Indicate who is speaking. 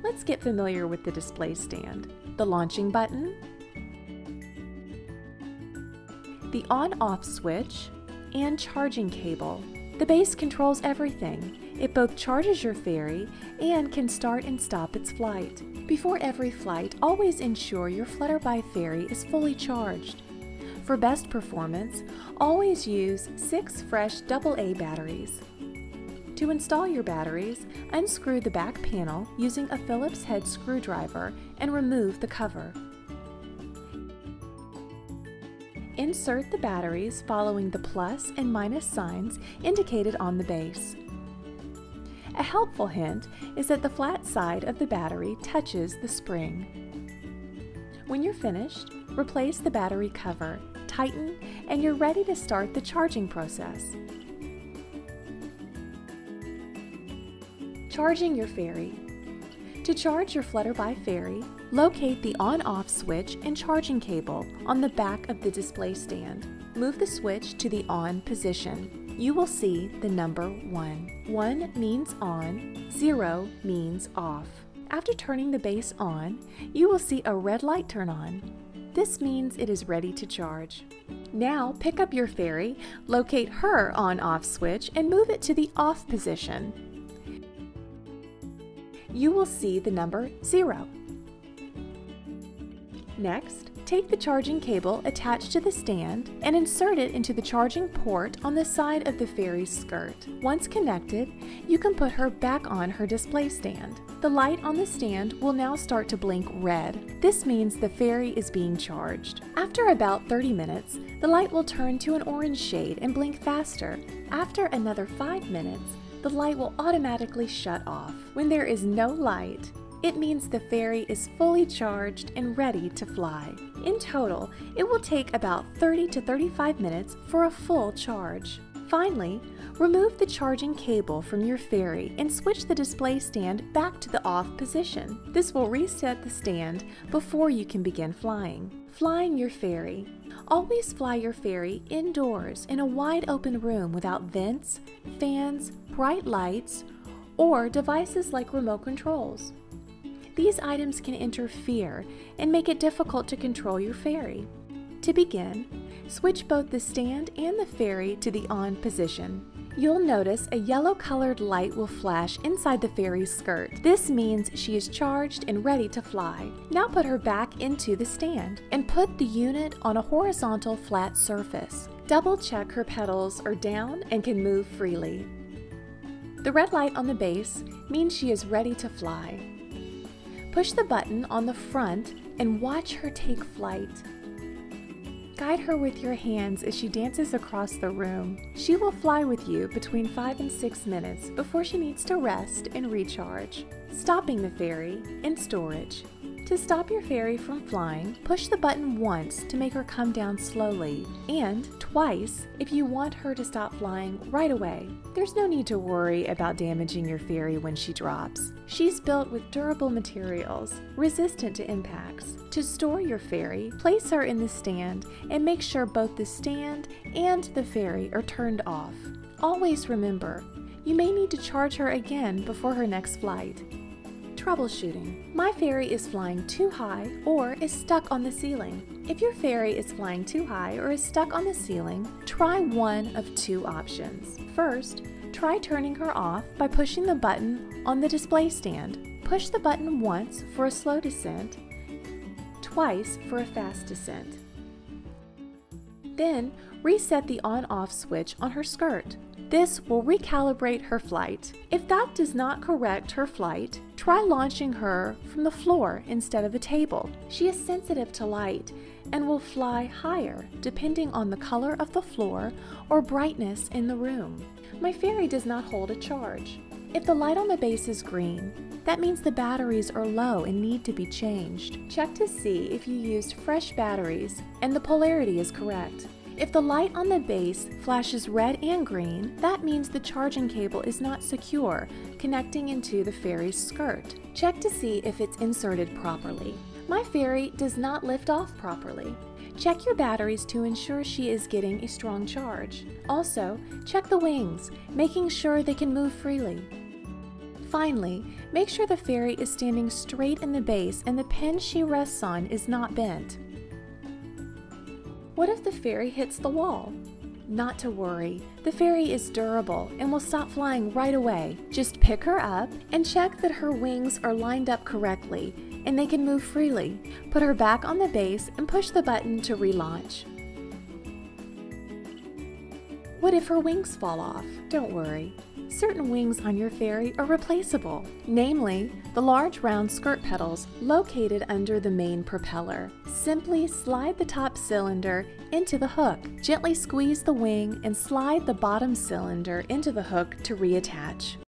Speaker 1: Let's get familiar with the display stand. The launching button, the on-off switch, and charging cable. The base controls everything. It both charges your fairy and can start and stop its flight. Before every flight, always ensure your Flutterby fairy is fully charged. For best performance, always use 6 fresh AA batteries. To install your batteries, unscrew the back panel using a Phillips head screwdriver and remove the cover. Insert the batteries following the plus and minus signs indicated on the base. A helpful hint is that the flat side of the battery touches the spring. When you're finished, replace the battery cover, tighten, and you're ready to start the charging process. Charging your fairy. To charge your Flutterby fairy, locate the on-off switch and charging cable on the back of the display stand. Move the switch to the on position. You will see the number 1. 1 means on, 0 means off. After turning the base on, you will see a red light turn on. This means it is ready to charge. Now pick up your fairy, locate her on-off switch, and move it to the off position. You will see the number 0. Next, take the charging cable attached to the stand and insert it into the charging port on the side of the fairy's skirt. Once connected, you can put her back on her display stand. The light on the stand will now start to blink red. This means the fairy is being charged. After about 30 minutes, the light will turn to an orange shade and blink faster. After another 5 minutes, the light will automatically shut off. When there is no light, it means the fairy is fully charged and ready to fly. In total, it will take about 30 to 35 minutes for a full charge. Finally, remove the charging cable from your fairy and switch the display stand back to the off position. This will reset the stand before you can begin flying. Flying your fairy. Always fly your fairy indoors in a wide open room without vents, fans, bright lights, or devices like remote controls. These items can interfere and make it difficult to control your fairy. To begin, switch both the stand and the fairy to the on position. You'll notice a yellow-colored light will flash inside the fairy's skirt. This means she is charged and ready to fly. Now put her back into the stand and put the unit on a horizontal flat surface. Double-check her petals are down and can move freely. The red light on the base means she is ready to fly. Push the button on the front and watch her take flight. Guide her with your hands as she dances across the room. She will fly with you between 5 and 6 minutes before she needs to rest and recharge. Stopping the fairy in storage. To stop your fairy from flying, push the button once to make her come down slowly, and twice if you want her to stop flying right away. There's no need to worry about damaging your fairy when she drops. She's built with durable materials, resistant to impacts. To store your fairy, place her in the stand and make sure both the stand and the fairy are turned off. Always remember, you may need to charge her again before her next flight. Troubleshooting. My fairy is flying too high or is stuck on the ceiling. If your fairy is flying too high or is stuck on the ceiling, try one of 2 options. First, try turning her off by pushing the button on the display stand. Push the button once for a slow descent, twice for a fast descent. Then, reset the on-off switch on her skirt. This will recalibrate her flight. If that does not correct her flight, try launching her from the floor instead of a table. She is sensitive to light and will fly higher depending on the color of the floor or brightness in the room. My fairy does not hold a charge. If the light on the base is green, that means the batteries are low and need to be changed. Check to see if you used fresh batteries and the polarity is correct. If the light on the base flashes red and green, that means the charging cable is not secure, connecting into the fairy's skirt. Check to see if it's inserted properly. My fairy does not lift off properly. Check your batteries to ensure she is getting a strong charge. Also, check the wings, making sure they can move freely. Finally, make sure the fairy is standing straight in the base and the pin she rests on is not bent. What if the fairy hits the wall? Not to worry, the fairy is durable and will stop flying right away. Just pick her up and check that her wings are lined up correctly and they can move freely. Put her back on the base and push the button to relaunch. What if her wings fall off? Don't worry. Certain wings on your fairy are replaceable, namely the large round skirt petals located under the main propeller. Simply slide the top cylinder into the hook. Gently squeeze the wing and slide the bottom cylinder into the hook to reattach.